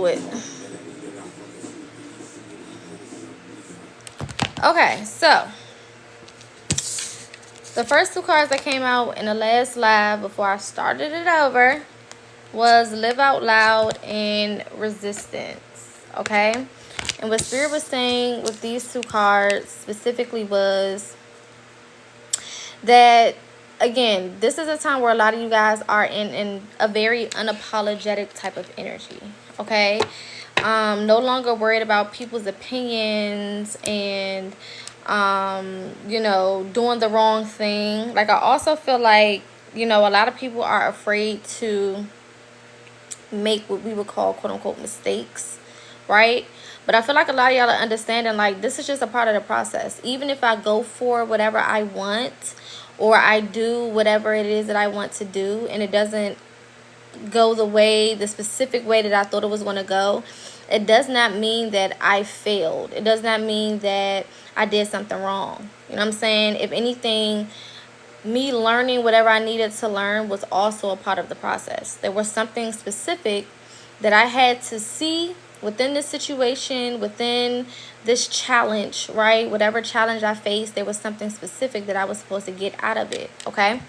it. Okay, so the first two cards that came out in the last live before I started it over was Live Out Loud and Resistance. Okay, and what Spirit was saying with these two cards specifically was that, again, this is a time where a lot of you guys are in a very unapologetic type of energy. Okay, no longer worried about people's opinions and you know, doing the wrong thing. Like, I also feel like, you know, a lot of people are afraid to make what we would call quote unquote mistakes, right? But I feel like a lot of y'all are understanding, like, this is just a part of the process. Even if I go for whatever I want, or I do whatever it is that I want to do, and it doesn't go the specific way that I thought it was going to go, it does not mean that I failed. It does not mean that I did something wrong. You know what I'm saying? If anything, me learning whatever I needed to learn was also a part of the process. There was something specific that I had to see within this situation, within this challenge, right? Whatever challenge I faced, there was something specific that I was supposed to get out of it, okay?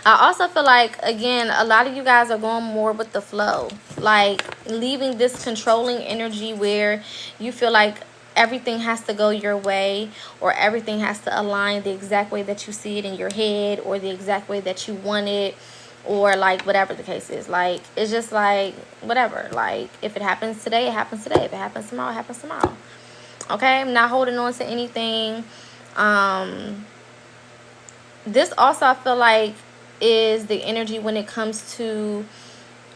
I also feel like, again, a lot of you guys are going more with the flow. Like, leaving this controlling energy where you feel like everything has to go your way, or everything has to align the exact way that you see it in your head, or the exact way that you want it, or like whatever the case is. Like, it's just like whatever. Like, if it happens today, it happens today. If it happens tomorrow, it happens tomorrow. Okay? I'm not holding on to anything. This also, I feel like, is the energy when it comes to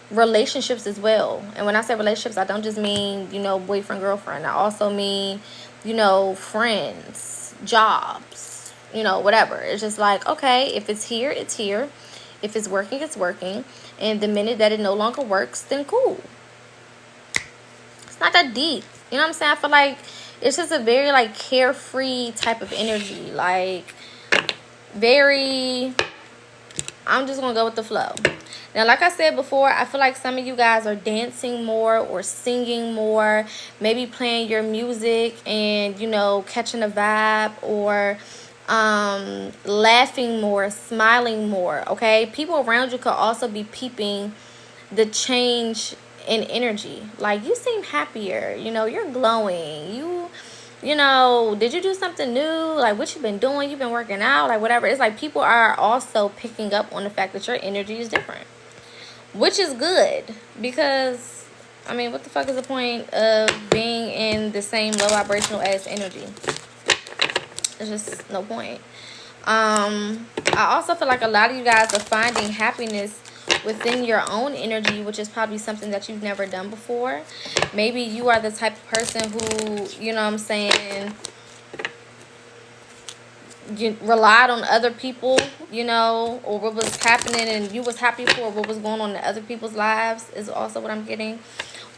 relationships as well. And when I say relationships, I don't just mean, you know, boyfriend, girlfriend. I also mean, you know, friends, jobs, you know, whatever. It's just like, okay, if it's here, it's here. If it's working, it's working. And the minute that it no longer works, then cool. It's not that deep. You know what I'm saying? I feel like it's just a very, like, carefree type of energy. Like, very, I'm just going to go with the flow. Now, like I said before, I feel like some of you guys are dancing more or singing more, maybe playing your music and, you know, catching a vibe, or laughing more, smiling more, okay? People around you could also be peeping the change in energy. Like, you seem happier, you know, you're glowing, you know, did you do something new? Like, what you been doing? You've been working out, like whatever. It's like people are also picking up on the fact that your energy is different, which is good, because I mean, what the fuck is the point of being in the same low vibrational as energy? There's just no point. I also feel like a lot of you guys are finding happiness within your own energy, which is probably something that you've never done before. Maybe you are the type of person who, you know what I'm saying, you relied on other people, you know, or what was happening and you was happy for what was going on in other people's lives is also what I'm getting.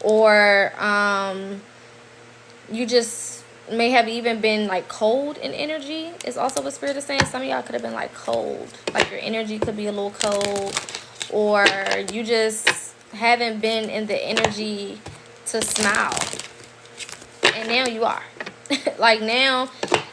Or you just may have even been like cold in energy is also what Spirit is saying. Some of y'all could have been like cold, like your energy could be a little cold, or you just haven't been in the energy to smile, and now you are. Like, now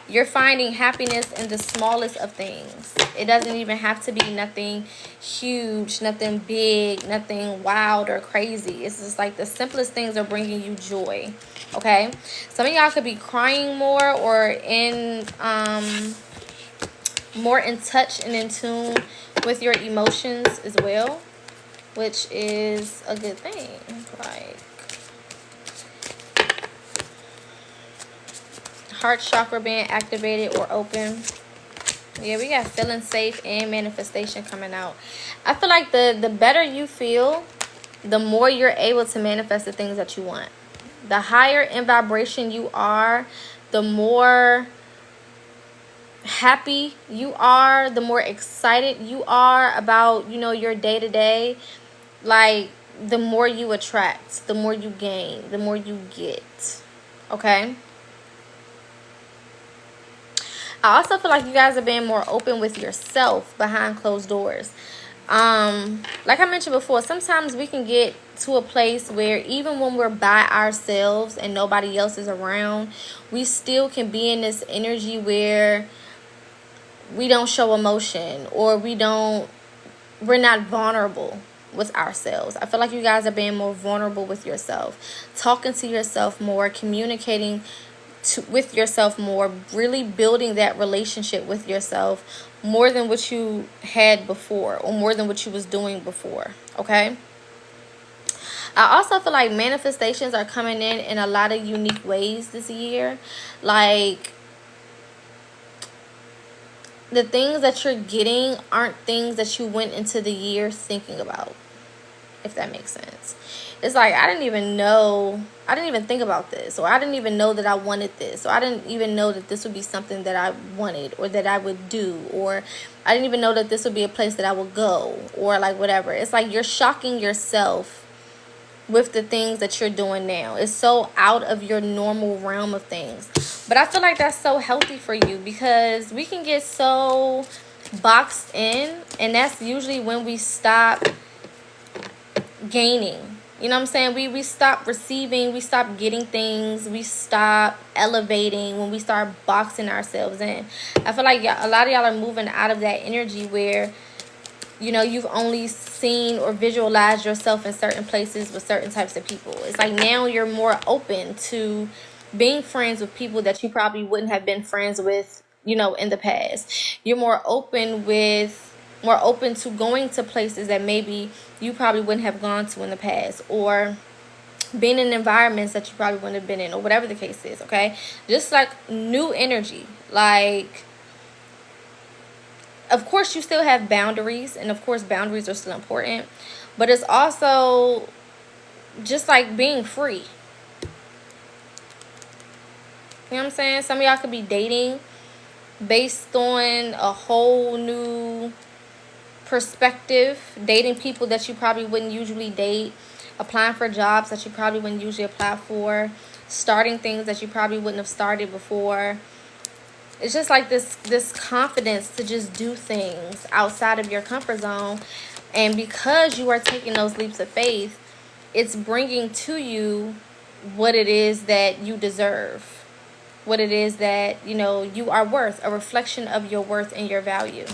you're finding happiness in the smallest of things. It doesn't even have to be nothing huge, nothing big, nothing wild or crazy. It's just like the simplest things are bringing you joy, okay? Some of y'all could be crying more, or in more in touch and in tune with your emotions as well, which is a good thing. Like, heart chakra being activated or open. Yeah, we got feeling safe and manifestation coming out. I feel like the better you feel, the more you're able to manifest the things that you want. The higher in vibration you are, the more happy you are, the more excited you are about, you know, your day-to-day. Like, the more you attract, the more you gain, the more you get, okay? I also feel like you guys are being more open with yourself behind closed doors. Like I mentioned before, sometimes we can get to a place where even when we're by ourselves and nobody else is around, we still can be in this energy where we don't show emotion, or we're not vulnerable with ourselves. I feel like you guys are being more vulnerable with yourself, talking to yourself more, communicating with yourself more, really building that relationship with yourself more than what you had before, or more than what you was doing before. Okay, I also feel like manifestations are coming in a lot of unique ways this year. Like, the things that you're getting aren't things that you went into the year thinking about, if that makes sense. It's like, I didn't even think about this, or I didn't even know that I wanted this, or I didn't even know that this would be something that I wanted, or that I would do, or I didn't even know that this would be a place that I would go, or like whatever. It's like you're shocking yourself with the things that you're doing now. It's so out of your normal realm of things. But I feel like that's so healthy for you, because we can get so boxed in, and that's usually when we stop gaining. You know what I'm saying? We stop receiving, we stop getting things, we stop elevating when we start boxing ourselves in. I feel like a lot of y'all are moving out of that energy where, you know, you've only seen or visualized yourself in certain places with certain types of people. It's like now you're more open to being friends with people that you probably wouldn't have been friends with, you know, in the past. You're more open to going to places that maybe you probably wouldn't have gone to in the past, or being in environments that you probably wouldn't have been in, or whatever the case is. Okay, just like new energy. Like, of course you still have boundaries, and of course boundaries are still important, but it's also just like being free. You know what I'm saying? Some of y'all could be dating based on a whole new perspective, dating people that you probably wouldn't usually date, applying for jobs that you probably wouldn't usually apply for, starting things that you probably wouldn't have started before. It's just like this confidence to just do things outside of your comfort zone. And because you are taking those leaps of faith, it's bringing to you what it is that you deserve, what it is that, you know, you are worth, a reflection of your worth and your value.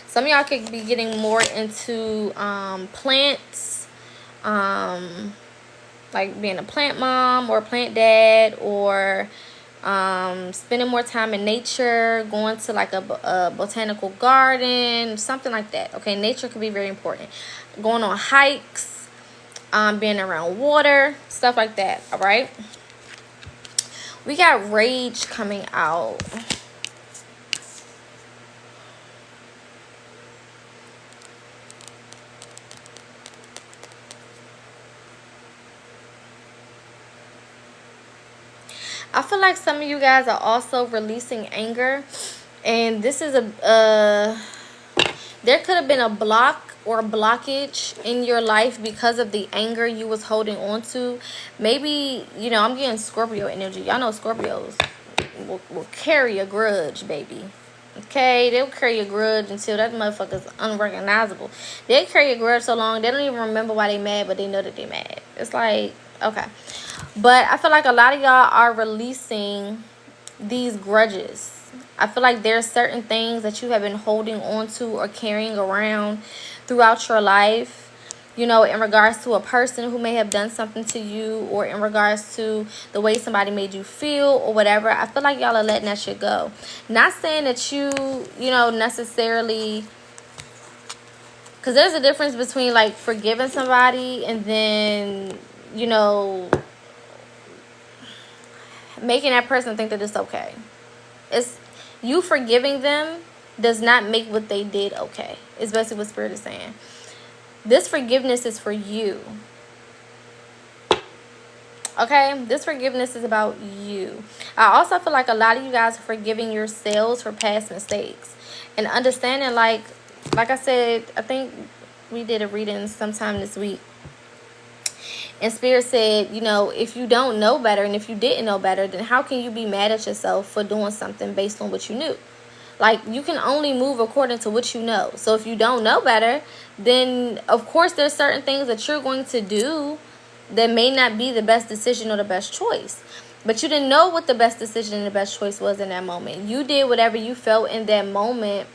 Some of y'all could be getting more into plants, like being a plant mom or a plant dad, or spending more time in nature, going to like a botanical garden, something like that. Okay, nature could be very important. Going on hikes, being around water, stuff like that. All right, we got rage coming out. I feel like some of you guys are also releasing anger, and this is there could have been a block or a blockage in your life because of the anger you was holding on to. Maybe, you know, I'm getting Scorpio energy. Y'all know Scorpios will carry a grudge, baby. Okay, they'll carry a grudge until that motherfucker's unrecognizable. They'll carry a grudge so long they don't even remember why they mad, but they know that they mad. It's like, okay. But I feel like a lot of y'all are releasing these grudges. I feel like there's certain things that you have been holding on to or carrying around throughout your life, you know, in regards to a person who may have done something to you, or in regards to the way somebody made you feel or whatever. I feel like y'all are letting that shit go. Not saying that you know, necessarily, because there's a difference between like forgiving somebody and then, you know, making that person think that it's okay. It's you forgiving them does not make what they did okay. It's basically what Spirit is saying. This forgiveness is for you. Okay? This forgiveness is about you. I also feel like a lot of you guys are forgiving yourselves for past mistakes. And understanding, like I said, I think we did a reading sometime this week. And Spirit said, you know, if you don't know better, and if you didn't know better, then how can you be mad at yourself for doing something based on what you knew? Like, you can only move according to what you know. So if you don't know better, then of course there's certain things that you're going to do that may not be the best decision or the best choice. But you didn't know what the best decision and the best choice was in that moment. You did whatever you felt in that moment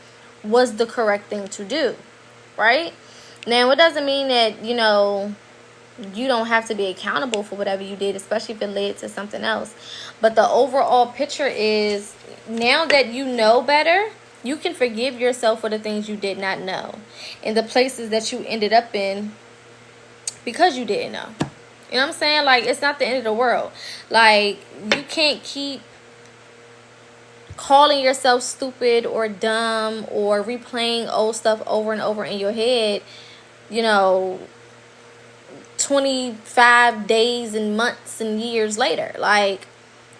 was the correct thing to do, right? Now, it doesn't mean that, you know, you don't have to be accountable for whatever you did, especially if it led to something else. But the overall picture is, now that you know better, you can forgive yourself for the things you did not know and the places that you ended up in because you didn't know. You know what I'm saying? Like, it's not the end of the world. Like, you can't keep calling yourself stupid or dumb or replaying old stuff over and over in your head, you know, 25 days and months and years later. Like,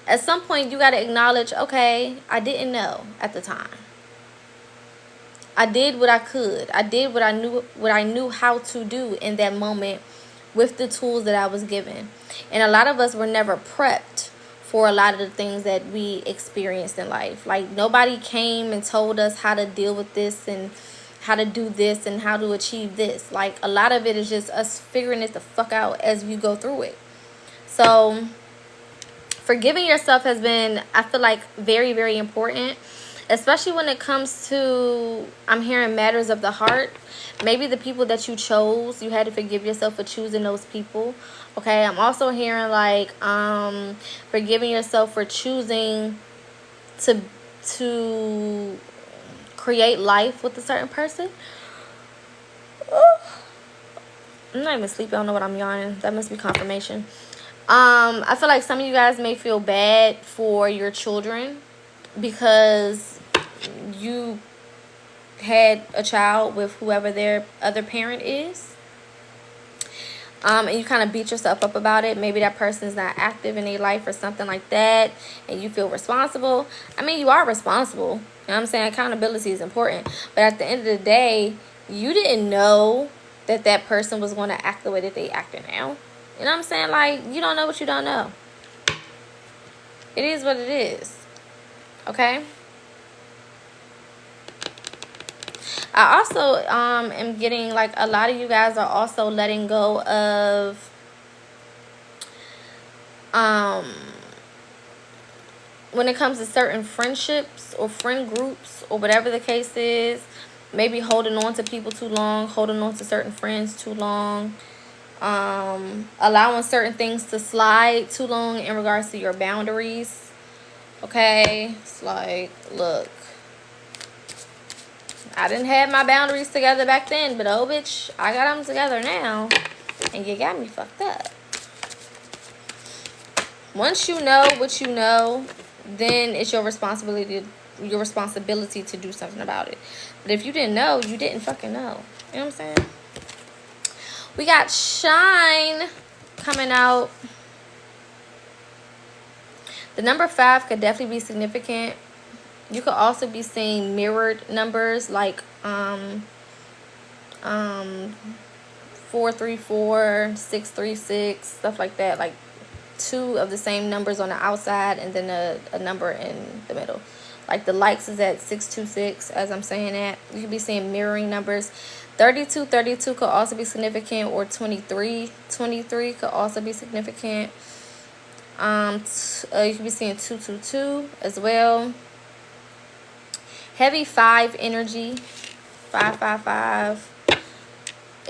at some point you got to acknowledge, okay, I didn't know at the time. I did what I could. I did what I knew how to do in that moment with the tools that I was given. And a lot of us were never prepped for a lot of the things that we experienced in life. Like, nobody came and told us how to deal with this and how to do this and how to achieve this. Like, a lot of it is just us figuring it the fuck out as we go through it. So forgiving yourself has been, I feel like, very, very important, especially when it comes to, I'm hearing, matters of the heart. Maybe the people that you chose, you had to forgive yourself for choosing those people. Okay, I'm also hearing, like, forgiving yourself for choosing to create life with a certain person. I'm not even sleepy. I don't know what I'm yawning. That must be confirmation. I feel like some of you guys may feel bad for your children because you had a child with whoever their other parent is. And you kind of beat yourself up about it. Maybe that person is not active in their life or something like that, and you feel responsible. I mean, you are responsible. You know what I'm saying? Accountability is important. But at the end of the day, you didn't know that that person was going to act the way that they acting now. You know what I'm saying? Like, you don't know what you don't know. It is what it is. Okay? I also am getting, like, a lot of you guys are also letting go of when it comes to certain friendships or friend groups or whatever the case is. Maybe holding on to people too long, holding on to certain friends too long, allowing certain things to slide too long in regards to your boundaries. Okay? It's like, look, I didn't have my boundaries together back then, but oh, bitch, I got them together now, and you got me fucked up. Once you know what you know, then it's your responsibility to do something about it. But if you didn't know, you didn't fucking know. You know what I'm saying? We got Shine coming out. The number 5 could definitely be significant. You could also be seeing mirrored numbers like 434, 636, stuff like that. Like 2 of the same numbers on the outside and then a number in the middle. Like the likes is at 626 as I'm saying that. You could be seeing mirroring numbers. 32 could also be significant, or 23 could also be significant. You could be seeing 222 as well. Heavy 5 energy, 555,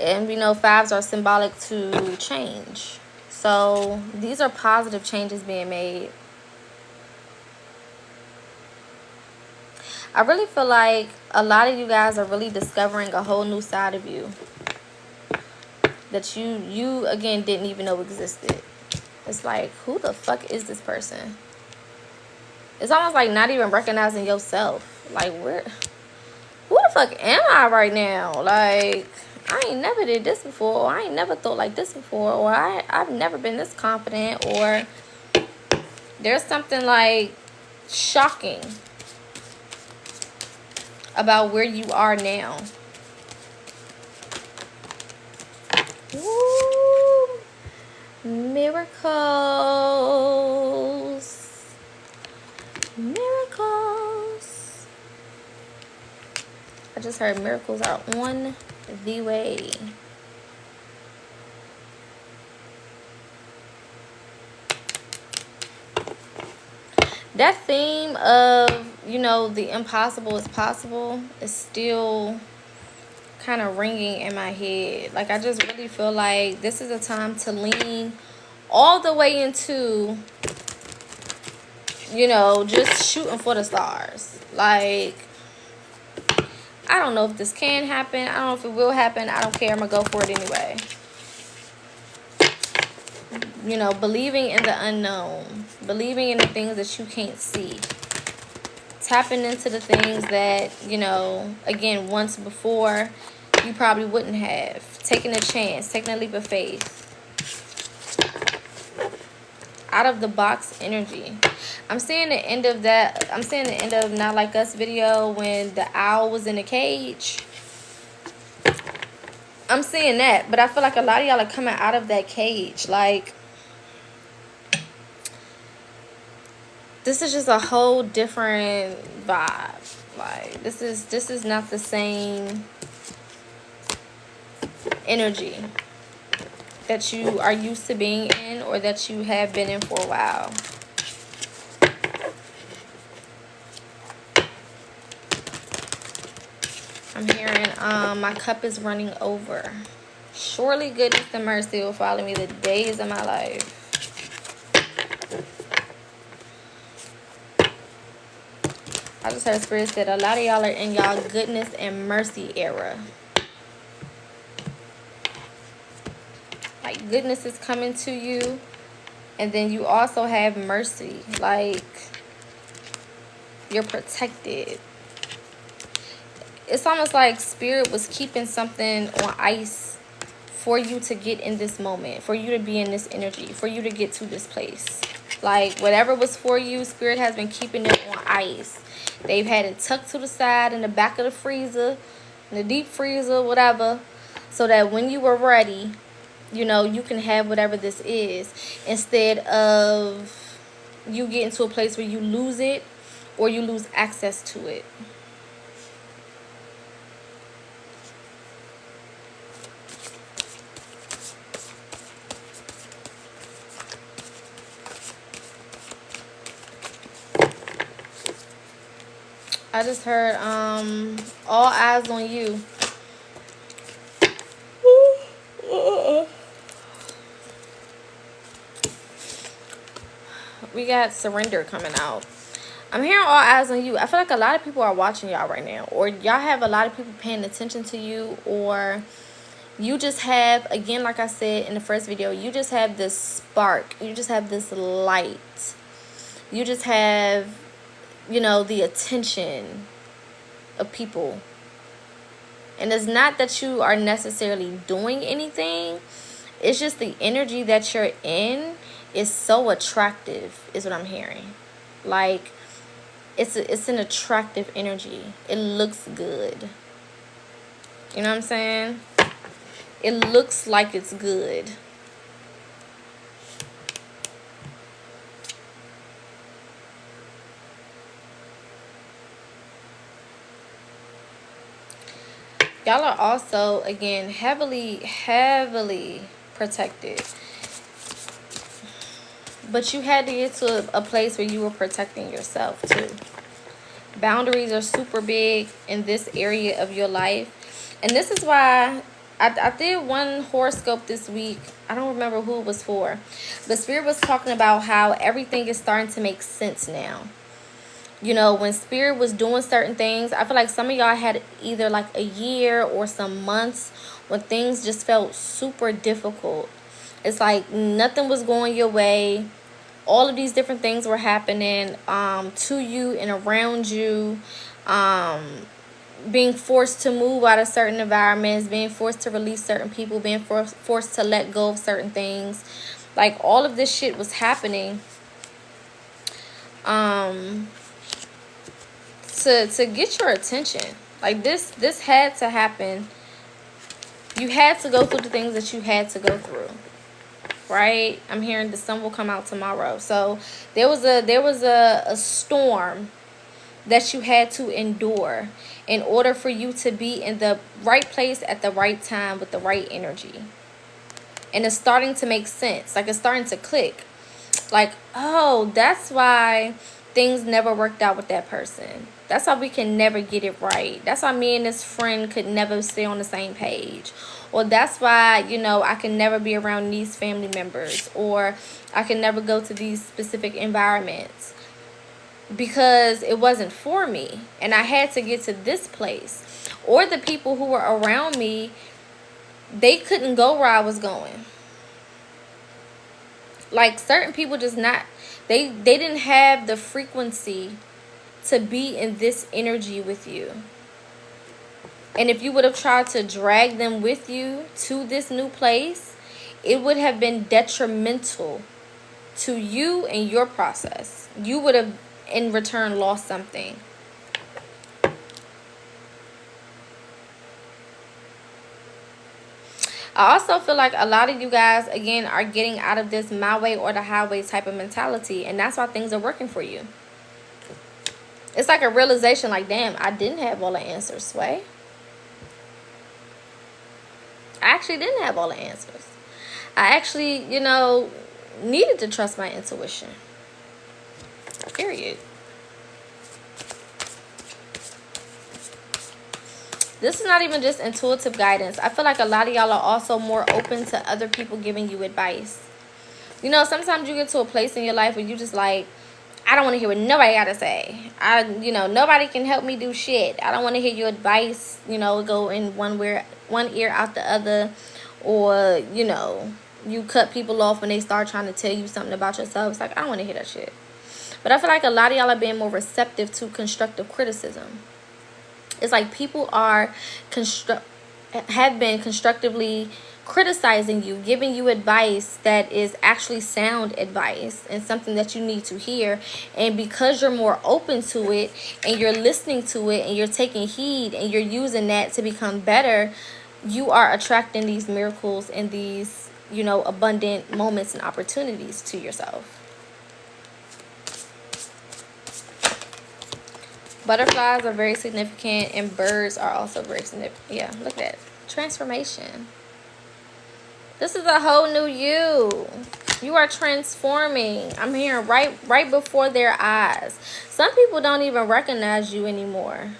and we know 5s are symbolic to change. So these are positive changes being made. I really feel like a lot of you guys are really discovering a whole new side of you that you again didn't even know existed. It's like, who the fuck is this person? It's almost like not even recognizing yourself. Like, who the fuck am I right now? Like, I ain't never did this before, or I ain't never thought like this before, or I've never been this confident, or there's something like shocking about where you are now. Woo! Miracles. Miracles. I just heard miracles are on the way. That theme of, you know, the impossible is possible is still kind of ringing in my head. Like, I just really feel like this is a time to lean all the way into, you know, just shooting for the stars. Like, I don't know if this can happen. I don't know if it will happen. I don't care. I'm going to go for it anyway. You know, believing in the unknown. Believing in the things that you can't see. Tapping into the things that, you know, again, once before, you probably wouldn't have. Taking a chance. Taking a leap of faith. Out of the box energy. I'm seeing the end of that. I'm seeing the end of Not Like Us video when the owl was in the cage. I'm seeing that. But I feel like a lot of y'all are coming out of that cage. Like, this is just a whole different vibe. Like, this is not the same energy that you are used to being in or that you have been in for a while. I'm hearing my cup is running over. Surely goodness and mercy will follow me the days of my life. I just heard Spirit said a lot of y'all are in y'all goodness and mercy era. Like, goodness is coming to you. And then you also have mercy. Like, you're protected. It's almost like Spirit was keeping something on ice for you to get in this moment. For you to be in this energy. For you to get to this place. Like, whatever was for you, Spirit has been keeping it on ice. They've had it tucked to the side in the back of the freezer. In the deep freezer, whatever. So that when you were ready, you know, you can have whatever this is. Instead of you getting to a place where you lose it. Or you lose access to it. I just heard all eyes on you. We got surrender coming out. I'm hearing all eyes on you. I feel like a lot of people are watching y'all right now. Or y'all have a lot of people paying attention to you. Or you just have, again, like I said in the first video, you just have this spark. You just have this light. You just have, you know, the attention of people. And it's not that you are necessarily doing anything. It's just the energy that you're in is so attractive, is what I'm hearing. Like, it's an attractive energy. It looks good. You know what I'm saying? It looks like it's good. Y'all are also, again, heavily protected. But you had to get to a place where you were protecting yourself, too. Boundaries are super big in this area of your life. And this is why I did one horoscope this week. I don't remember who it was for. The Spirit was talking about how everything is starting to make sense now. You know, when Spirit was doing certain things, I feel like some of y'all had either like a year or some months when things just felt super difficult. It's like nothing was going your way. All of these different things were happening to you and around you. Being forced to move out of certain environments, being forced to release certain people, being forced to let go of certain things. Like, all of this shit was happening. To get your attention. Like, this had to happen. You had to go through the things that you had to go through, right? I'm hearing the sun will come out tomorrow. So there was a storm that you had to endure in order for you to be in the right place at the right time with the right energy. And it's starting to make sense. Like, it's starting to click. Like, oh, that's why things never worked out with that person. That's why we can never get it right. That's why me and this friend could never stay on the same page. Or that's why, you know, I can never be around these family members. Or I can never go to these specific environments. Because it wasn't for me. And I had to get to this place. Or the people who were around me, they couldn't go where I was going. Like, certain people just not, they didn't have the frequency to be in this energy with you. And if you would have tried to drag them with you to this new place, it would have been detrimental to you and your process. You would have in return lost something. I also feel like a lot of you guys, again, are getting out of this my way or the highway type of mentality. And that's why things are working for you. It's like a realization, like, damn, I didn't have all the answers, Sway. I actually didn't have all the answers. I actually, you know, needed to trust my intuition. Period. This is not even just intuitive guidance. I feel like a lot of y'all are also more open to other people giving you advice. You know, sometimes you get to a place in your life where you just like, I don't want to hear what nobody got to say. Nobody can help me do shit. I don't want to hear your advice, you know, go in one ear out the other. Or, you know, you cut people off when they start trying to tell you something about yourself. It's like, I don't want to hear that shit. But I feel like a lot of y'all are being more receptive to constructive criticism. It's like people have been constructively criticizing you, giving you advice that is actually sound advice and something that you need to hear. And because you're more open to it and you're listening to it and you're taking heed and you're using that to become better, you are attracting these miracles and these, you know, abundant moments and opportunities to yourself. Butterflies are very significant, and birds are also very significant. Yeah, look at that. Transformation. This is a whole new you. You are transforming. I'm hearing right before their eyes. Some people don't even recognize you anymore.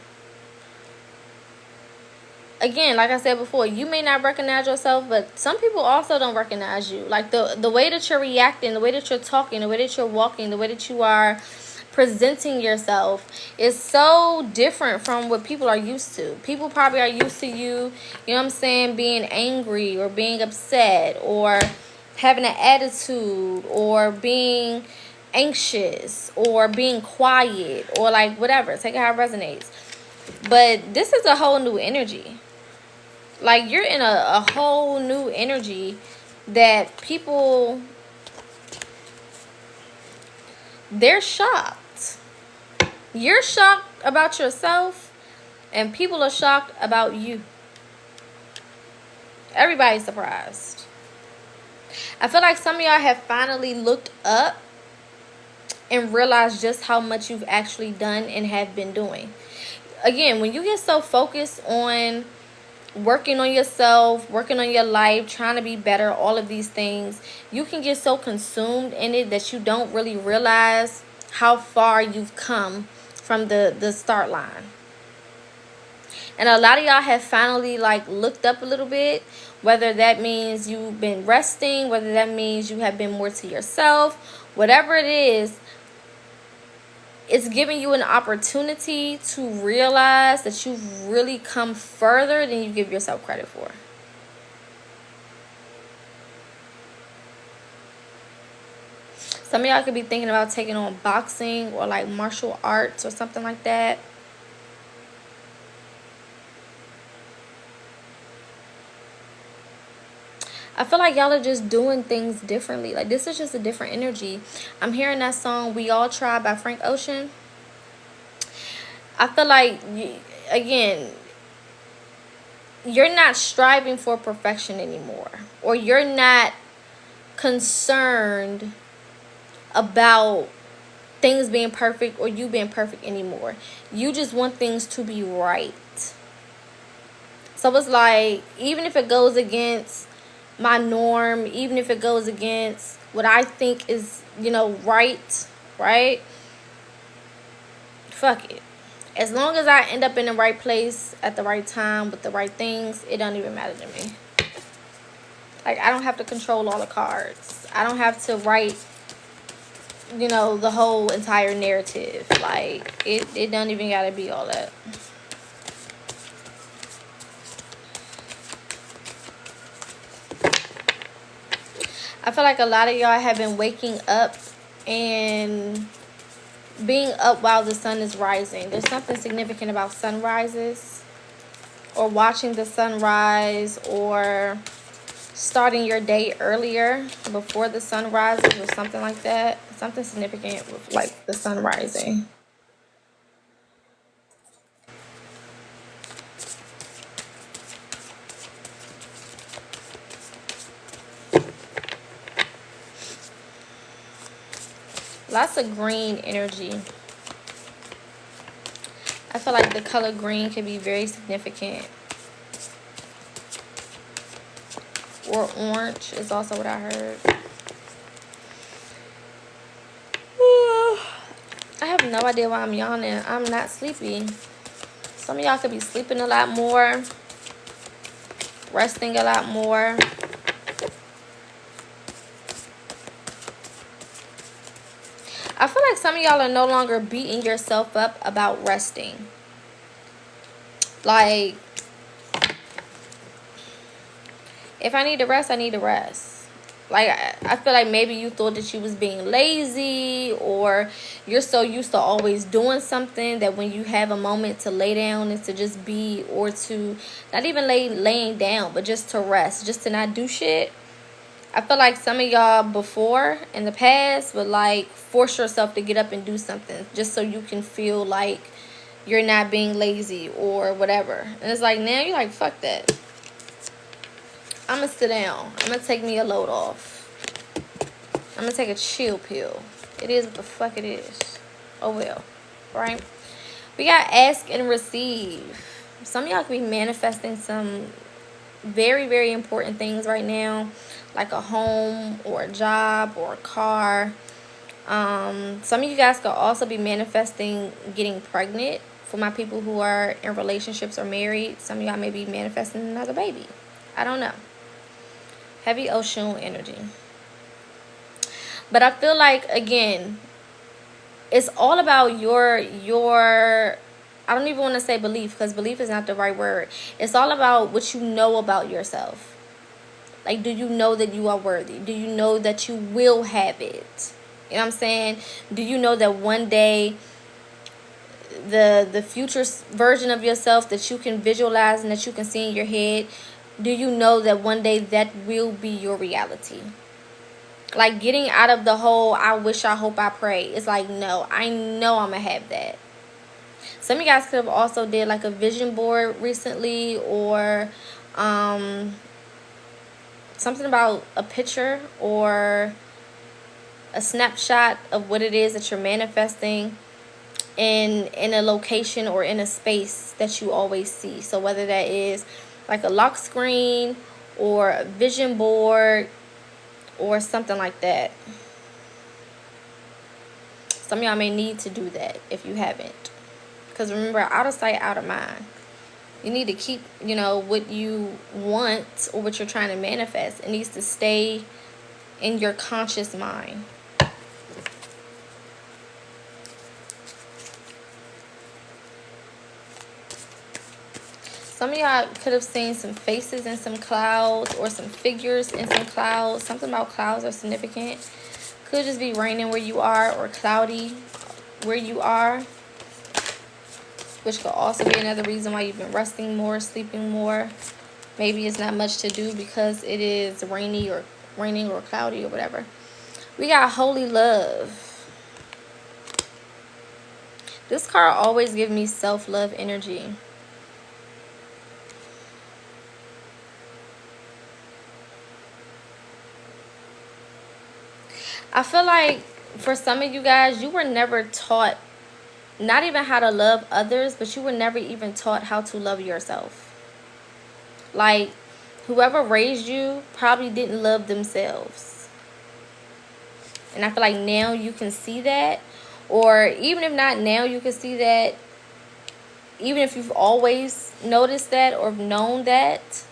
Again, like I said before, you may not recognize yourself, but some people also don't recognize you. Like the way that you're reacting, the way that you're talking, the way that you're walking, the way that you are presenting yourself is so different from what people are used to. People probably are used to you, you know what I'm saying, being angry or being upset or having an attitude or being anxious or being quiet or like whatever. Take it how it resonates. But this is a whole new energy. Like, you're in a whole new energy that people, they're shocked. You're shocked about yourself, and people are shocked about you. Everybody's surprised. I feel like some of y'all have finally looked up and realized just how much you've actually done and have been doing. Again, when you get so focused on working on yourself, working on your life, trying to be better, all of these things, you can get so consumed in it that you don't really realize how far you've come from the start line. And a lot of y'all have finally like looked up a little bit, whether that means you've been resting, whether that means you have been more to yourself, whatever it is, it's giving you an opportunity to realize that you've really come further than you give yourself credit for. Some of y'all could be thinking about taking on boxing or like martial arts or something like that. I feel like y'all are just doing things differently. Like, this is just a different energy. I'm hearing that song We All Try by Frank Ocean. I feel like, again, you're not striving for perfection anymore. Or you're not concerned about things being perfect or you being perfect anymore. You just want things to be right. So it's like, even if it goes against my norm, even if it goes against what I think is, right? Fuck it. As long as I end up in the right place at the right time with the right things, it don't even matter to me. Like, I don't have to control all the cards. I don't have to write, the whole entire narrative. Like, it don't even gotta be all that. I feel like a lot of y'all have been waking up and being up while the sun is rising. There's something significant about sunrises, or watching the sunrise, or starting your day earlier before the sun rises, or something like that. Something significant with like the sun rising. Lots of green energy. I feel like the color green can be very significant. Or orange is also what I heard. I have no idea why I'm yawning. I'm not sleepy. Some of y'all could be sleeping a lot more, resting a lot more. I feel like some of y'all are no longer beating yourself up about resting. Like, if I need to rest, I need to rest. Like, I feel like maybe you thought that you was being lazy, or you're so used to always doing something that when you have a moment to lay down and to just be, or to not even laying down, but just to rest, just to not do shit. I feel like some of y'all before in the past would like force yourself to get up and do something just so you can feel like you're not being lazy or whatever. And it's like, now you're like, fuck that. I'm going to sit down. I'm going to take me a load off. I'm going to take a chill pill. It is what the fuck it is. Oh well. Right? We got ask and receive. Some of y'all could be manifesting some very, very important things right now. Like a home or a job or a car. Some of you guys could also be manifesting getting pregnant. For my people who are in relationships or married, some of y'all may be manifesting another baby. I don't know. Heavy ocean energy. But I feel like, again, it's all about your I don't even want to say belief, because belief is not the right word. It's all about what you know about yourself. Like, do you know that you are worthy? Do you know that you will have it? You know what I'm saying? Do you know that one day the future version of yourself that you can visualize and that you can see in your head, do you know that one day that will be your reality? Like, getting out of the whole I wish, I hope, I pray. It's like, no, I know I'm gonna have that. Some of you guys could have also did like a vision board recently, or something about a picture or a snapshot of what it is that you're manifesting in a location or in a space that you always see. So whether that is like a lock screen or a vision board or something like that. Some of y'all may need to do that if you haven't. Because remember, out of sight, out of mind. You need to keep, what you want or what you're trying to manifest. It needs to stay in your conscious mind. Some of y'all could have seen some faces in some clouds, or some figures in some clouds. Something about clouds are significant. Could just be raining where you are, or cloudy where you are. Which could also be another reason why you've been resting more, sleeping more. Maybe it's not much to do because it is raining or cloudy or whatever. We got holy love. This card always gives me self-love energy. I feel like for some of you guys, you were never taught not even how to love others, but you were never even taught how to love yourself. Like, whoever raised you probably didn't love themselves. And I feel like now you can see that. Or even if not now, you can see that. Even if you've always noticed that or known that,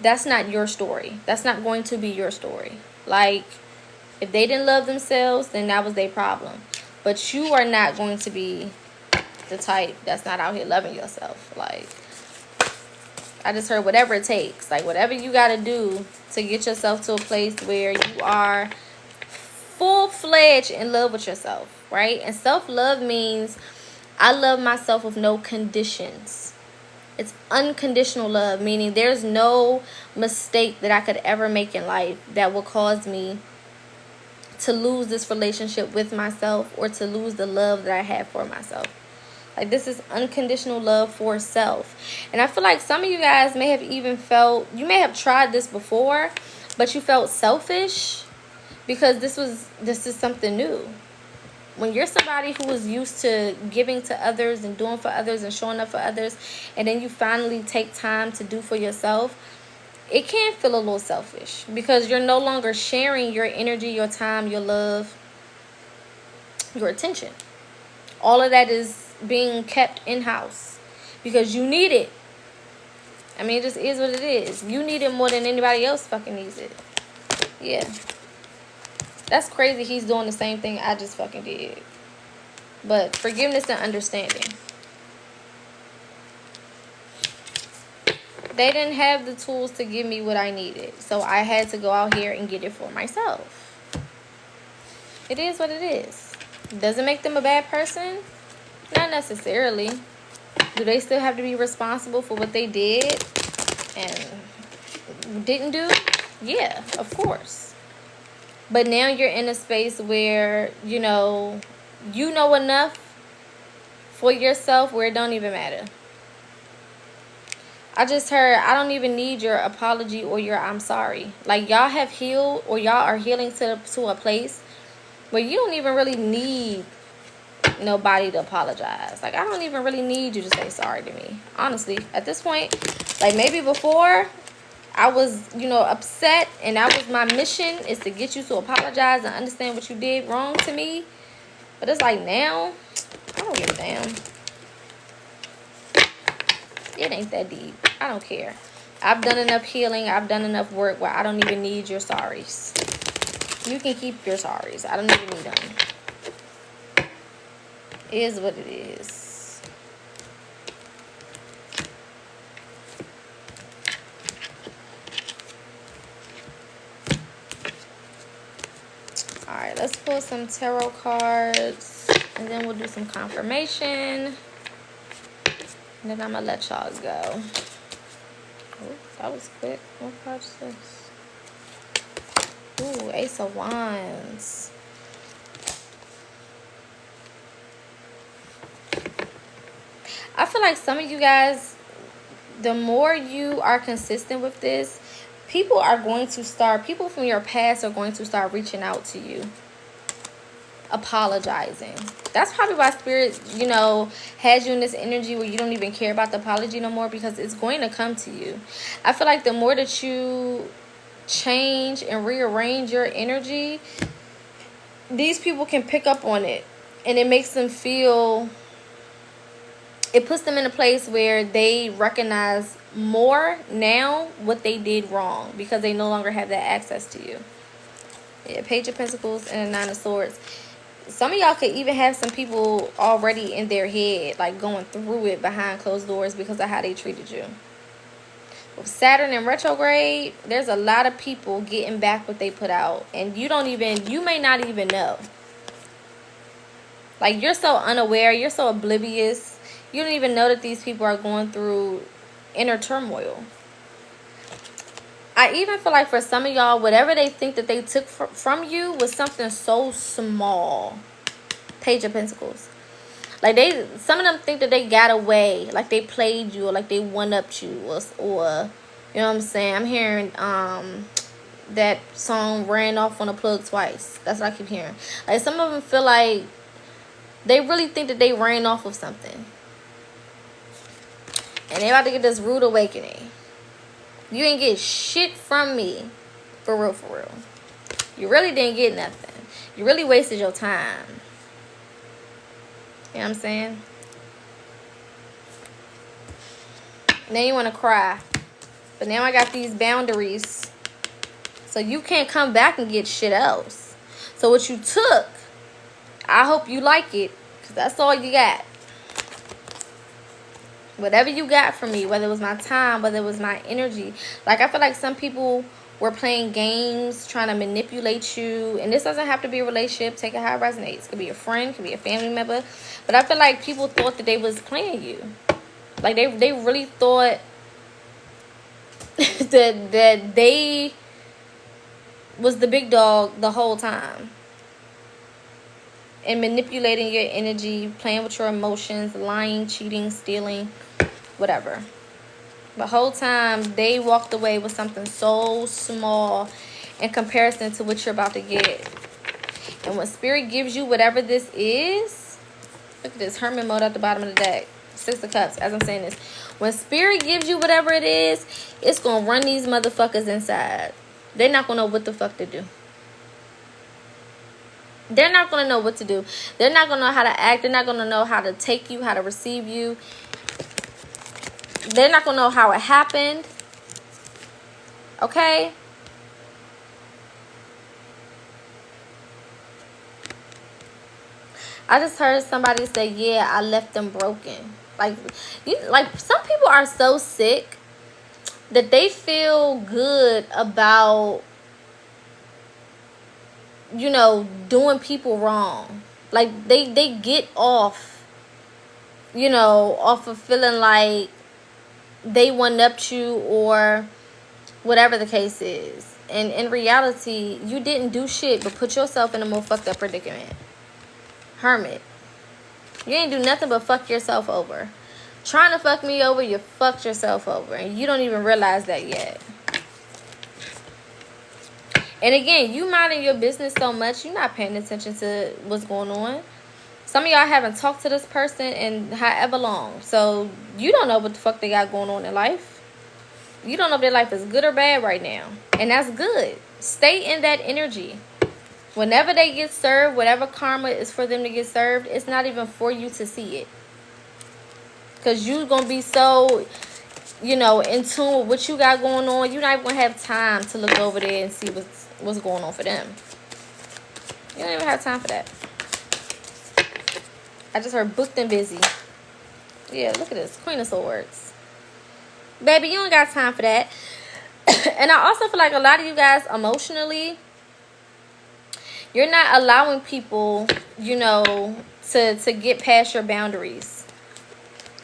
that's not your story. That's not going to be your story. Like, if they didn't love themselves, then that was their problem. But you are not going to be the type that's not out here loving yourself. Like, I just heard whatever it takes. Like, whatever you got to do to get yourself to a place where you are full-fledged in love with yourself, right? And self-love means I love myself with no conditions. It's unconditional love, meaning there's no mistake that I could ever make in life that will cause me to lose this relationship with myself or to lose the love that I have for myself. Like, this is unconditional love for self. And I feel like some of you guys may have even felt, you may have tried this before, but you felt selfish because this is something new. When you're somebody who is used to giving to others and doing for others and showing up for others, and then you finally take time to do for yourself, it can feel a little selfish because you're no longer sharing your energy, your time, your love, your attention. All of that is being kept in-house because you need it. I mean, it just is what it is. You need it more than anybody else fucking needs it. Yeah. That's crazy. He's doing the same thing I just fucking did. But forgiveness and understanding. They didn't have the tools to give me what I needed. So I had to go out here and get it for myself. It is what it is. Does it make them a bad person? Not necessarily. Do they still have to be responsible for what they did and didn't do? Yeah, of course. But now you're in a space where, you know enough for yourself where it don't even matter. I just heard, I don't even need your apology or your I'm sorry. Like, y'all have healed or y'all are healing to a place where you don't even really need nobody to apologize. Like, I don't even really need you to say sorry to me. Honestly, at this point, like, maybe before I was, upset, and that was my mission, is to get you to apologize and understand what you did wrong to me. But it's like now, I don't give a damn. It ain't that deep. I don't care. I've done enough healing. I've done enough work where I don't even need your sorries. You can keep your sorries. I don't even need them. It is what it is. Alright, let's pull some tarot cards. And then we'll do some confirmation. And then I'm going to let y'all go. Oh, that was quick. What card is this? Ooh, Ace of Wands. I feel like some of you guys, the more you are consistent with this, people from your past are going to start reaching out to you, apologizing. That's probably why Spirit, has you in this energy where you don't even care about the apology no more, because it's going to come to you. I feel like the more that you change and rearrange your energy, these people can pick up on it, and it makes them feel, it puts them in a place where they recognize more now what they did wrong, because they no longer have that access to you. Yeah, Page of Pentacles and a Nine of Swords. Some of y'all could even have some people already in their head, like going through it behind closed doors because of how they treated you. With Saturn in retrograde, there's a lot of people getting back what they put out, and you may not even know. Like, you're so unaware, you're so oblivious, you don't even know that these people are going through inner turmoil. I even feel like for some of y'all, whatever they think that they took from you was something so small. Page of Pentacles. Like, some of them think that they got away, like they played you, or like they one-upped you, or you know what I'm saying? I'm hearing that song ran off on a plug twice. That's what I keep hearing. Like, some of them feel like they really think that they ran off of something. And they about to get this rude awakening. You ain't get shit from me. For real, for real. You really didn't get nothing. You really wasted your time. You know what I'm saying? Now you want to cry. But now I got these boundaries. So you can't come back and get shit else. So what you took, I hope you like it. Because that's all you got. Whatever you got from me, whether it was my time, whether it was my energy. Like, I feel like some people were playing games, trying to manipulate you. And this doesn't have to be a relationship. Take it how it resonates. It could be a friend, it could be a family member. But I feel like people thought that they was playing you. Like, they really thought that they was the big dog the whole time. And manipulating your energy, playing with your emotions, lying, cheating, stealing, whatever. The whole time, they walked away with something so small in comparison to what you're about to get. And when Spirit gives you whatever this is, look at this, Hermit mode at the bottom of the deck. 6 of Cups, as I'm saying this. When Spirit gives you whatever it is, it's going to run these motherfuckers inside. They're not going to know what the fuck to do. They're not going to know what to do. They're not going to know how to act. They're not going to know how to take you, how to receive you. They're not going to know how it happened. Okay? I just heard somebody say, yeah, I left them broken. Like some people are so sick that they feel good about, you know, doing people wrong. Like, they get off, you know, off of feeling like they one-upped you or whatever the case is. And in reality, you didn't do shit but put yourself in a more fucked up predicament. Hermit. You ain't do nothing but fuck yourself over. Trying to fuck me over, you fucked yourself over. And you don't even realize that yet. And again, you minding your business so much, you're not paying attention to what's going on. Some of y'all haven't talked to this person in however long. So you don't know what the fuck they got going on in life. You don't know if their life is good or bad right now. And that's good. Stay in that energy. Whenever they get served, whatever karma is for them to get served, it's not even for you to see it. Because you're going to be so, you know, in tune with what you got going on. You're not even going to have time to look over there and see what's going on for them. You don't even have time for that. I just heard booked and busy. Yeah, look at this. Queen of Swords. Baby, you don't got time for that. And I also feel like a lot of you guys emotionally, you're not allowing people, you know, to get past your boundaries.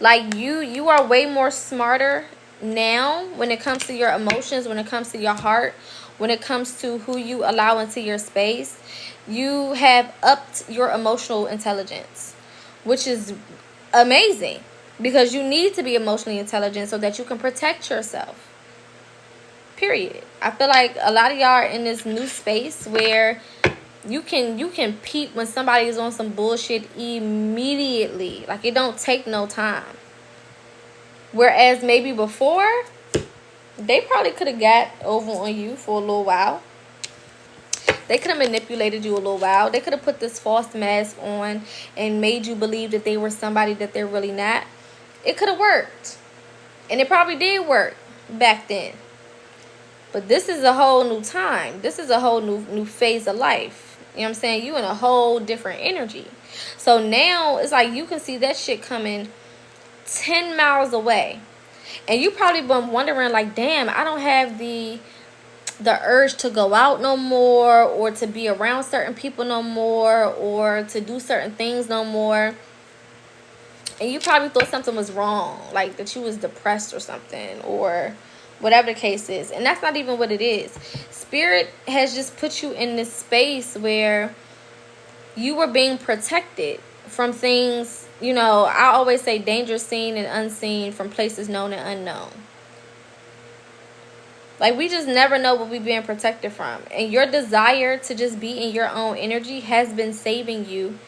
Like, you are way more smarter now when it comes to your emotions, when it comes to your heart, when it comes to who you allow into your space. You have upped your emotional intelligence, which is amazing, because you need to be emotionally intelligent so that you can protect yourself. Period. I feel like a lot of y'all are in this new space where you can peep when somebody is on some bullshit immediately. Like, it don't take no time. Whereas maybe before, they probably could have got over on you for a little while. They could have manipulated you a little while. They could have put this false mask on and made you believe that they were somebody that they're really not. It could have worked. And it probably did work back then. But this is a whole new time. This is a whole new phase of life. You know what I'm saying? You in a whole different energy. So now it's like you can see that shit coming 10 miles away. And you probably been wondering, like, damn, I don't have the urge to go out no more, or to be around certain people no more, or to do certain things no more. And you probably thought something was wrong, like that you was depressed or something, or whatever the case is. And that's not even what it is. Spirit has just put you in this space where you were being protected from things, you know, I always say danger seen and unseen, from places known and unknown. Like, we just never know what we're being protected from. And your desire to just be in your own energy has been saving you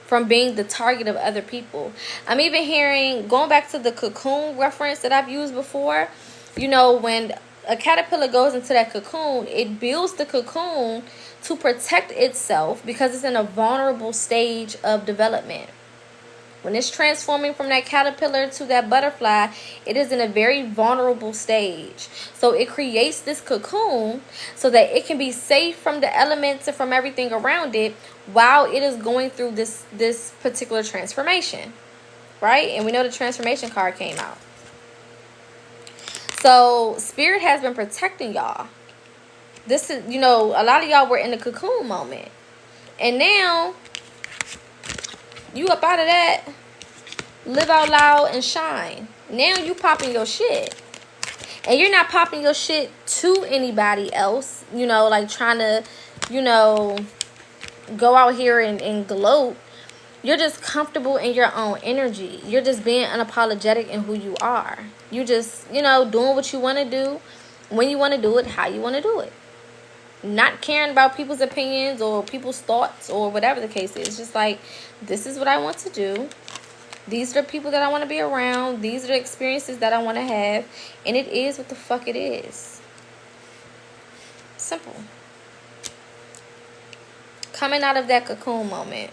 from being the target of other people. I'm even hearing, going back to the cocoon reference that I've used before, you know, when a caterpillar goes into that cocoon, it builds the cocoon to protect itself because it's in a vulnerable stage of development. When it's transforming from that caterpillar to that butterfly, it is in a very vulnerable stage. So it creates this cocoon so that it can be safe from the elements and from everything around it while it is going through this particular transformation. Right? And we know the transformation card came out. So Spirit has been protecting y'all. This is, you know, a lot of y'all were in the cocoon moment. And now you up out of that, live out loud and shine. Now you popping your shit. And you're not popping your shit to anybody else, you know, like trying to, you know, go out here and gloat. You're just comfortable in your own energy. You're just being unapologetic in who you are. You just, you know, doing what you want to do, when you want to do it, how you want to do it. Not caring about people's opinions or people's thoughts or whatever the case is. Just like, this is what I want to do. These are the people that I want to be around. These are the experiences that I want to have. And it is what the fuck it is. Simple. Coming out of that cocoon moment.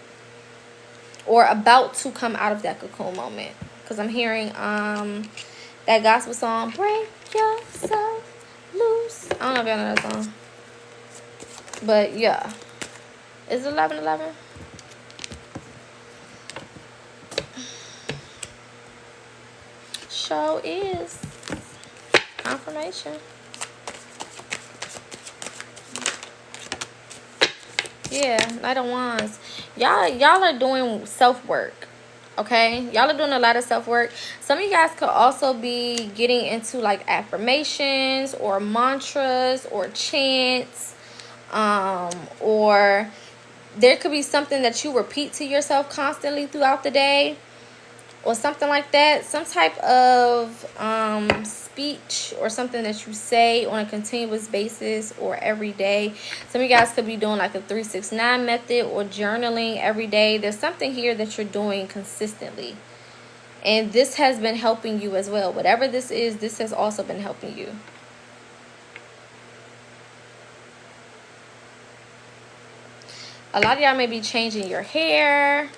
Or about to come out of that cocoon moment. Because I'm hearing that gospel song, Break Yourself Loose. I don't know if y'all know that song. But yeah. Is it 11:11? Show is confirmation. Yeah, Knight of Wands. Y'all are doing self-work. Okay? Y'all are doing a lot of self-work. Some of you guys could also be getting into like affirmations or mantras or chants. Or there could be something that you repeat to yourself constantly throughout the day. Or something like that. Some type of speech or something that you say on a continuous basis or every day. Some of you guys could be doing like a 369 method or journaling every day. There's something here that you're doing consistently. And this has been helping you as well. Whatever this is, this has also been helping you. A lot of y'all may be changing your hair.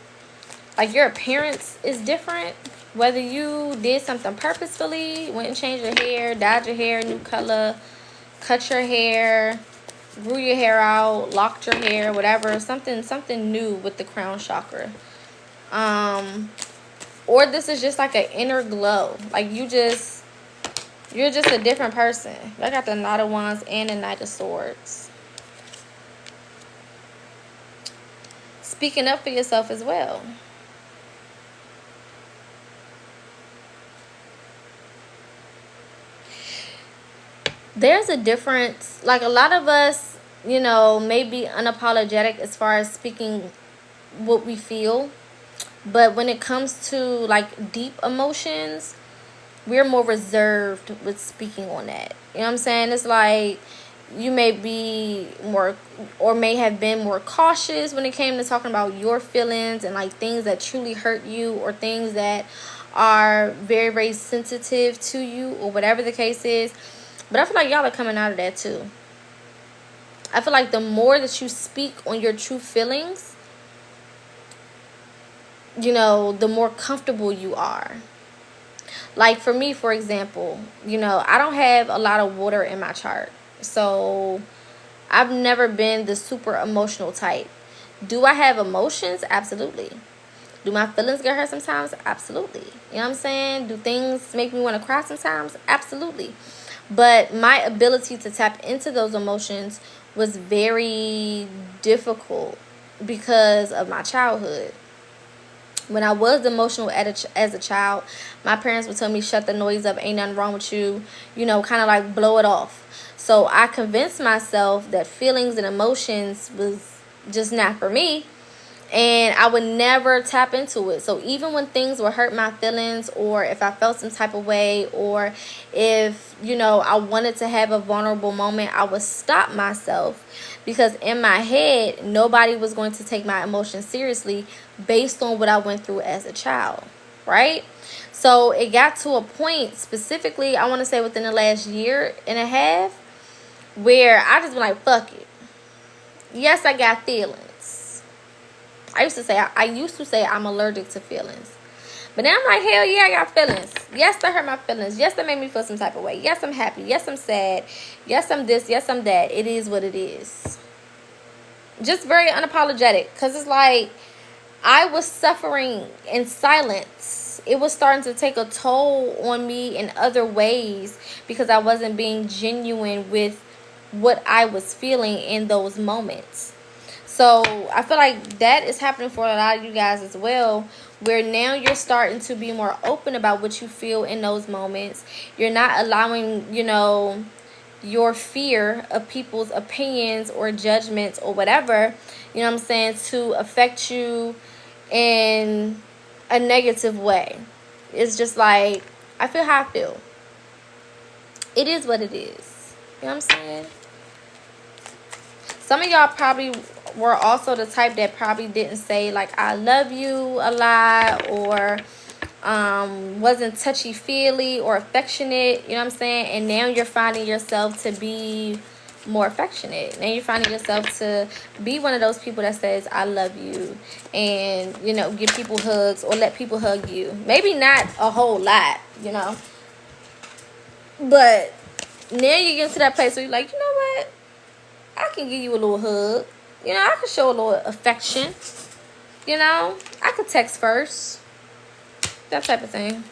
Like, your appearance is different. Whether you did something purposefully, went and changed your hair, dyed your hair, new color, cut your hair, grew your hair out, locked your hair, whatever. Something new with the crown chakra. Or this is just like an inner glow. Like, you're just a different person. I got the Knight of Wands and the Knight of Swords. Speaking up for yourself as well. There's a difference. Like, a lot of us, you know, may be unapologetic as far as speaking what we feel. But when it comes to, like, deep emotions, we're more reserved with speaking on that. You know what I'm saying? It's like you may be more, or may have been more cautious when it came to talking about your feelings and, like, things that truly hurt you or things that are very, very sensitive to you or whatever the case is. But I feel like y'all are coming out of that too. I feel like the more that you speak on your true feelings, you know, the more comfortable you are. Like, for me, for example, you know, I don't have a lot of water in my chart. So I've never been the super emotional type. Do I have emotions? Absolutely. Do my feelings get hurt sometimes? Absolutely. You know what I'm saying? Do things make me want to cry sometimes? Absolutely. But my ability to tap into those emotions was very difficult because of my childhood. When I was emotional as a child, my parents would tell me, shut the noise up, ain't nothing wrong with you, you know, kind of like blow it off. So I convinced myself that feelings and emotions was just not for me. and I would never tap into it. So even when things would hurt my feelings, or if I felt some type of way, or if, you know, I wanted to have a vulnerable moment, I would stop myself, because in my head, nobody was going to take my emotions seriously based on what I went through as a child, right? So it got to a point, specifically, I want to say within the last year and a half, where I just been like, fuck it. Yes, I got feelings. I used to say I'm allergic to feelings. But then I'm like, hell yeah, I got feelings. Yes, that hurt my feelings. Yes, that made me feel some type of way. Yes, I'm happy. Yes, I'm sad. Yes, I'm this. Yes, I'm that. It is what it is. Just very unapologetic. Because it's like, I was suffering in silence. It was starting to take a toll on me in other ways, because I wasn't being genuine with what I was feeling in those moments. So I feel like that is happening for a lot of you guys as well, where now you're starting to be more open about what you feel in those moments. You're not allowing, you know, your fear of people's opinions or judgments or whatever, you know what I'm saying, to affect you in a negative way. It's just like, I feel how I feel. It is what it is. You know what I'm saying? Some of y'all probably were also the type that probably didn't say like I love you a lot, or wasn't touchy-feely or affectionate, you know what I'm saying? And now you're finding yourself to be more affectionate. Now you're finding yourself to be one of those people that says I love you, and, you know, give people hugs or let people hug you. Maybe not a whole lot, you know, but now you get to that place where you're like, you know what, I can give you a little hug. You know, I can show a little affection. You know, I could text first. That type of thing.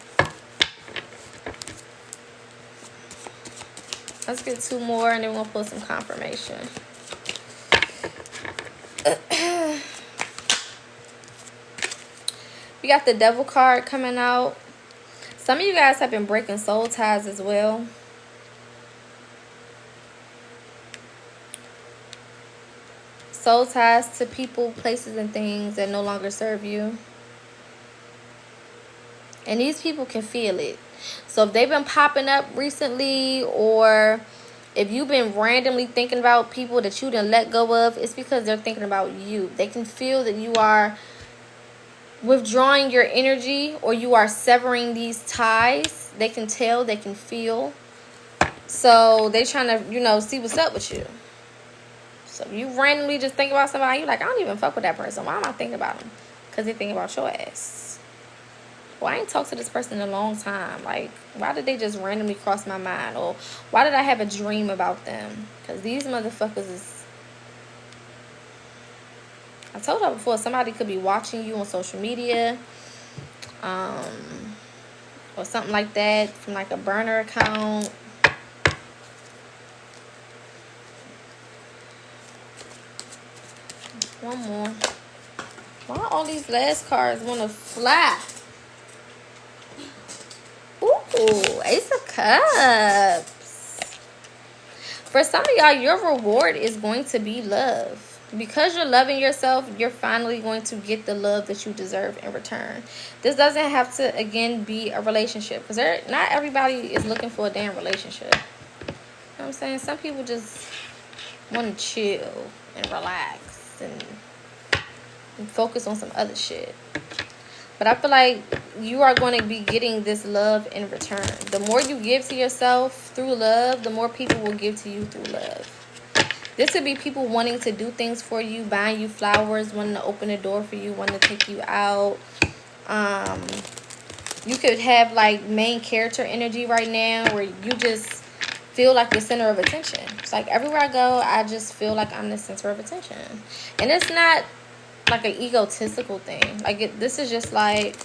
Let's get 2 more, and then we'll pull some confirmation. We got the Devil card coming out. Some of you guys have been breaking soul ties as well. Soul ties to people, places, and things that no longer serve you. And these people can feel it. So if they've been popping up recently, or if you've been randomly thinking about people that you didn't let go of, it's because they're thinking about you. They can feel that you are withdrawing your energy, or you are severing these ties. They can tell, they can feel. So they're trying to, you know, see what's up with you. So if you randomly just think about somebody, you're like, I don't even fuck with that person. Why am I thinking about them? Because they think about your ass. Well, I ain't talked to this person in a long time. Like, why did they just randomly cross my mind? Or why did I have a dream about them? Because these motherfuckers is... I told y'all before, somebody could be watching you on social media. Or something like that. From like a burner account. One more. Why all these last cards want to fly? Ooh, Ace of Cups. For some of y'all, your reward is going to be love. Because you're loving yourself, you're finally going to get the love that you deserve in return. This doesn't have to, again, be a relationship. Because not everybody is looking for a damn relationship. You know what I'm saying? Some people just want to chill and relax and focus on some other shit. But I feel like you are going to be getting this love in return. The more you give to yourself through love, the more people will give to you through love. This could be people wanting to do things for you, buying you flowers, wanting to open a door for you, wanting to take you out. You could have like main character energy right now, where you just feel like the center of attention. It's like everywhere I go, I just feel like I'm the center of attention. And it's not like an egotistical thing. Like this is just like,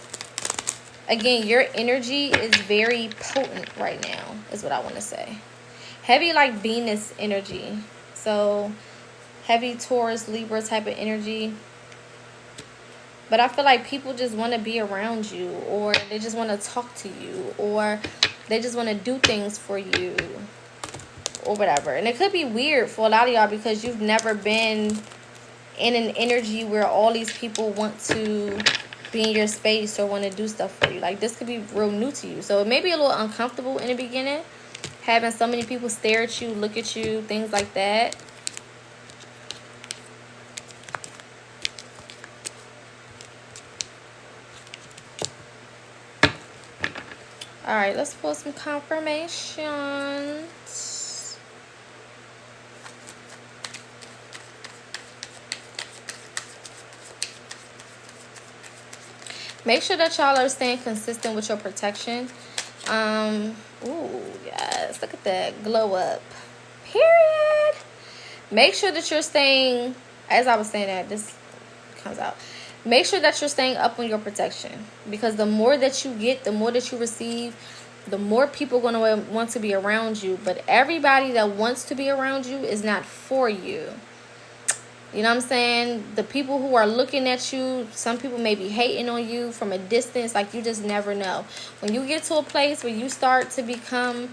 again, your energy is very potent right now, is what I want to say. Heavy like Venus energy. So heavy Taurus, Libra type of energy. But I feel like people just want to be around you, or they just want to talk to you, or they just want to do things for you, or whatever. And it could be weird for a lot of y'all because you've never been in an energy where all these people want to be in your space or want to do stuff for you. Like, this could be real new to you. So it may be a little uncomfortable in the beginning, having so many people stare at you, look at you, things like that. All right, let's pull some confirmations. Make sure that y'all are staying consistent with your protection. Ooh, yes, look at that glow up. Period. Make sure that you're staying, as I was saying that, this comes out. Make sure that you're staying up on your protection, because the more that you get, the more that you receive, the more people are going to want to be around you. But everybody that wants to be around you is not for you. You know what I'm saying? The people who are looking at you, some people may be hating on you from a distance. Like, you just never know. When you get to a place where you start to become,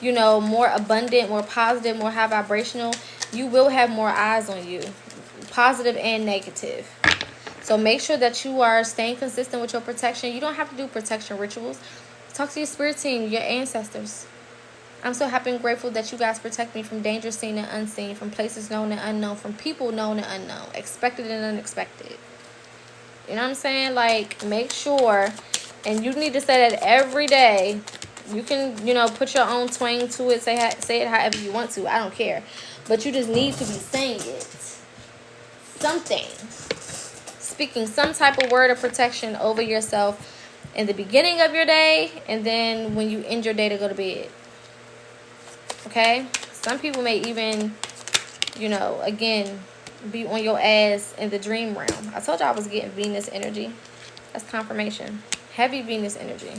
you know, more abundant, more positive, more high vibrational, you will have more eyes on you, positive and negative. So make sure that you are staying consistent with your protection. You don't have to do protection rituals. Talk to your spirit team, your ancestors. I'm so happy and grateful that you guys protect me from danger seen and unseen, from places known and unknown, from people known and unknown, expected and unexpected. You know what I'm saying? Like, make sure, and you need to say that every day. You can, you know, put your own twang to it, say it however you want to. I don't care. But you just need to be saying it. Something. Speaking some type of word of protection over yourself in the beginning of your day, and then when you end your day to go to bed. Okay? Some people may even, you know, again, be on your ass in the dream realm. I told you I was getting Venus energy. That's confirmation. Heavy Venus energy.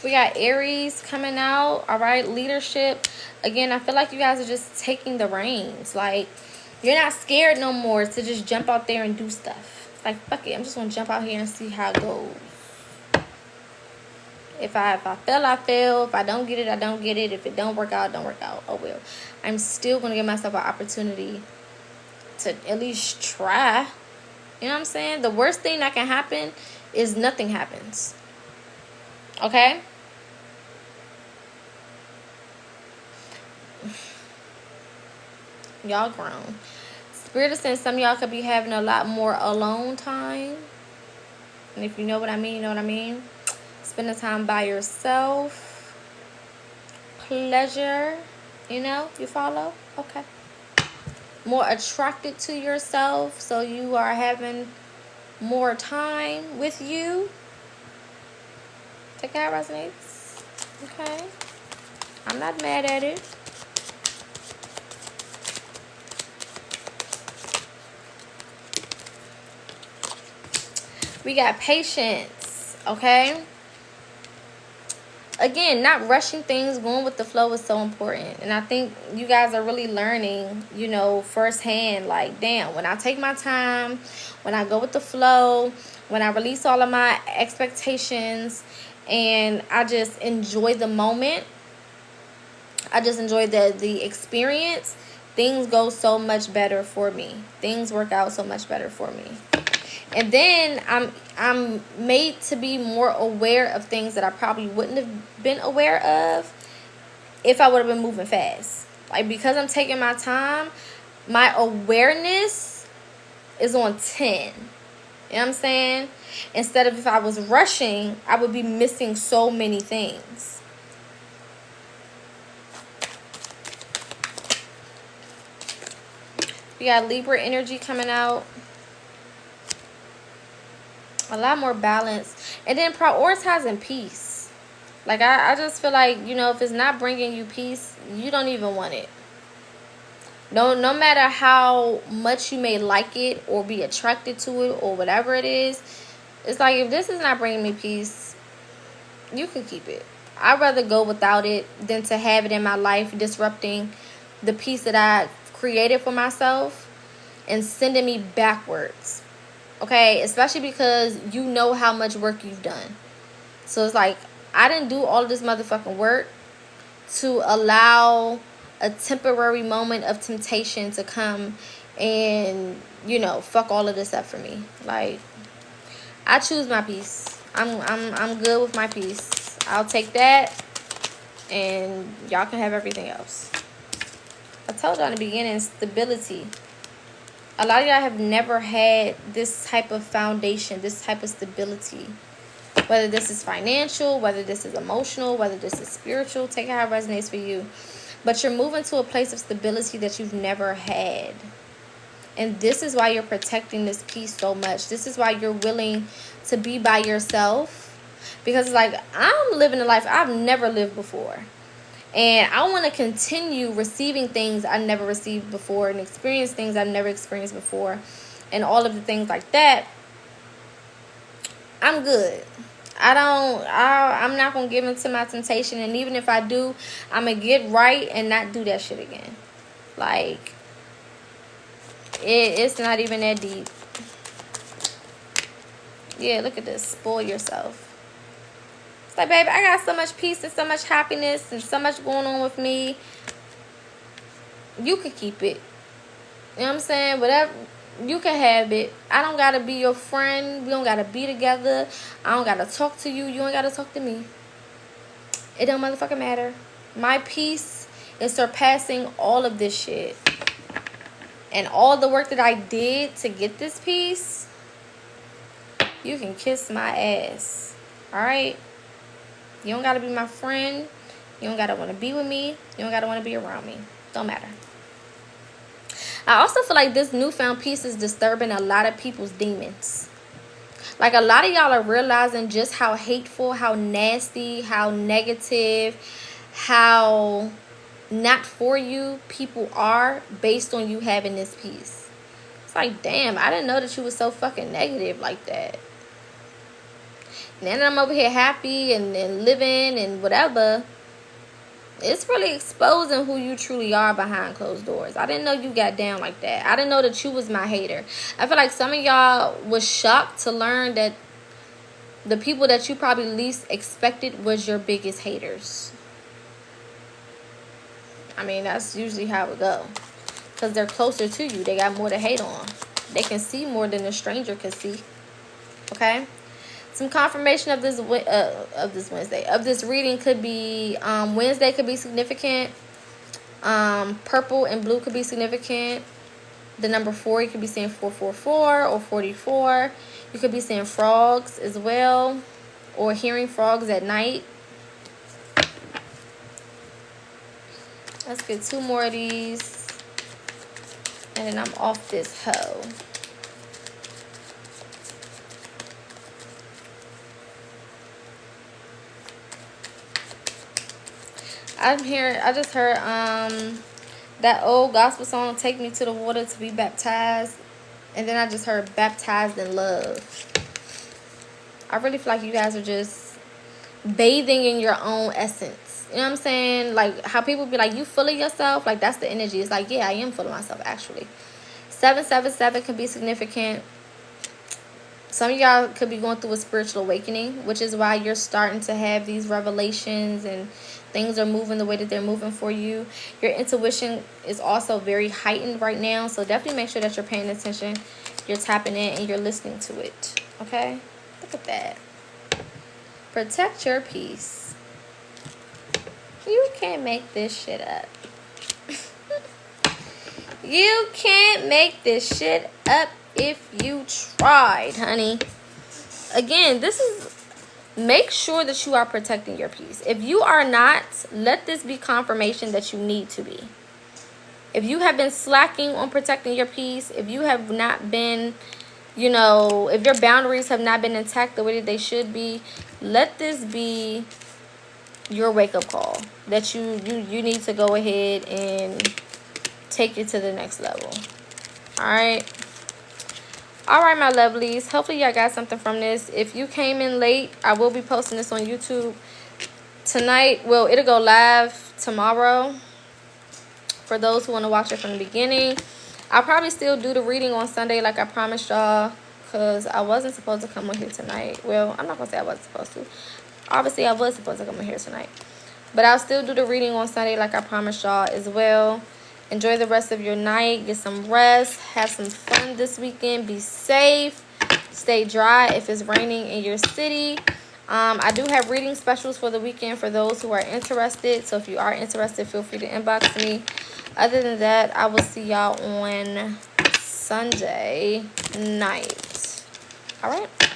We got Aries coming out. All right, leadership. Again, I feel like you guys are just taking the reins. Like, you're not scared no more to just jump out there and do stuff. Like, fuck it, I'm just gonna jump out here and see how it goes. If I fail, I fail. If I don't get it, I don't get it. If it don't work out, don't work out. Oh well. I'm still gonna give myself an opportunity to at least try. You know what I'm saying? The worst thing that can happen is nothing happens. Okay? Y'all grown. Spirit is saying some of y'all could be having a lot more alone time. And if you know what I mean, you know what I mean. Spending time by yourself. Pleasure. You know? You follow? Okay. More attracted to yourself. So you are having more time with you. Take how it resonates. Okay. I'm not mad at it. We got patience. Okay. Again, not rushing things, going with the flow is so important. And I think you guys are really learning, you know, firsthand. Like, damn, when I take my time, when I go with the flow, when I release all of my expectations, and I just enjoy the moment, I just enjoy the experience, things go so much better for me. Things work out so much better for me. And then I'm made to be more aware of things that I probably wouldn't have been aware of if I would have been moving fast. Like, because I'm taking my time, my awareness is on 10. You know what I'm saying? Instead of if I was rushing, I would be missing so many things. We got Libra energy coming out. A lot more balance. And then prioritizing peace. Like, I just feel like, you know, if it's not bringing you peace, you don't even want it. No matter how much you may like it or be attracted to it or whatever it is, it's like, if this is not bringing me peace, you can keep it. I'd rather go without it than to have it in my life, disrupting the peace that I created for myself and sending me backwards. Okay, especially because you know how much work you've done. So it's like, I didn't do all of this motherfucking work to allow a temporary moment of temptation to come and, you know, fuck all of this up for me. Like, I choose my peace. I'm good with my peace. I'll take that, and y'all can have everything else. I told y'all in the beginning, stability. A lot of y'all have never had this type of foundation, this type of stability. Whether this is financial, whether this is emotional, whether this is spiritual, take it how it resonates for you. But you're moving to a place of stability that you've never had. And this is why you're protecting this peace so much. This is why you're willing to be by yourself. Because it's like, I'm living a life I've never lived before. And I want to continue receiving things I never received before and experience things I've never experienced before. And all of the things like that. I'm good. I'm not going to give into my temptation. And even if I do, I'm going to get right and not do that shit again. Like, it's not even that deep. Yeah, look at this. Spoil yourself. It's like, baby, I got so much peace and so much happiness and so much going on with me. You could keep it. You know what I'm saying? Whatever. You can have it. I don't got to be your friend. We don't got to be together. I don't got to talk to you. You ain't got to talk to me. It don't motherfucking matter. My peace is surpassing all of this shit. And all the work that I did to get this peace, you can kiss my ass. Alright? You don't got to be my friend. You don't got to want to be with me. You don't got to want to be around me. Don't matter. I also feel like this newfound peace is disturbing a lot of people's demons. Like, a lot of y'all are realizing just how hateful, how nasty, how negative, how not for you people are based on you having this peace. It's like, damn, I didn't know that you was so fucking negative like that. And then I'm over here happy and living and whatever. It's really exposing who you truly are behind closed doors. I didn't know you got down like that. I didn't know that you was my hater. I feel like some of y'all was shocked to learn that the people that you probably least expected was your biggest haters. I mean, that's usually how it go. Because they're closer to you. They got more to hate on. They can see more than a stranger can see. Okay? Some confirmation of this Wednesday. Of this reading could be Wednesday could be significant. Purple and blue could be significant. The number 4, you could be saying 444 or 44. You could be saying frogs as well. Or hearing frogs at night. Let's get 2 more of these. And then I'm off this hoe. I just heard that old gospel song, Take Me to the Water to Be Baptized. And then I just heard Baptized in Love. I really feel like you guys are just bathing in your own essence. You know what I'm saying? Like, how people be like, you full of yourself? Like, that's the energy. It's like, yeah, I am full of myself, actually. 777 could be significant. Some of y'all could be going through a spiritual awakening, which is why you're starting to have these revelations and things are moving the way that they're moving for you. Your intuition is also very heightened right now, so definitely make sure that you're paying attention, you're tapping in, and you're listening to it. Okay? Look at that. Protect your peace. You can't make this shit up. You can't make this shit up if you tried, honey. Again, this is... Make sure that you are protecting your peace. If you are not, let this be confirmation that you need to be. If you have been slacking on protecting your peace, if you have not been, you know, if your boundaries have not been intact the way that they should be, let this be your wake-up call. That you need to go ahead and take it to the next level. Alright? Alright, my lovelies. Hopefully y'all got something from this. If you came in late, I will be posting this on YouTube tonight. Well, it'll go live tomorrow for those who want to watch it from the beginning. I'll probably still do the reading on Sunday like I promised y'all, because I wasn't supposed to come on here tonight. Well, I'm not going to say I wasn't supposed to. Obviously, I was supposed to come on here tonight. But I'll still do the reading on Sunday like I promised y'all as well. Enjoy the rest of your night. Get some rest. Have some fun this weekend. Be safe. Stay dry if it's raining in your city. I do have reading specials for the weekend for those who are interested. So if you are interested, feel free to inbox me. Other than that, I will see y'all on Sunday night. All right.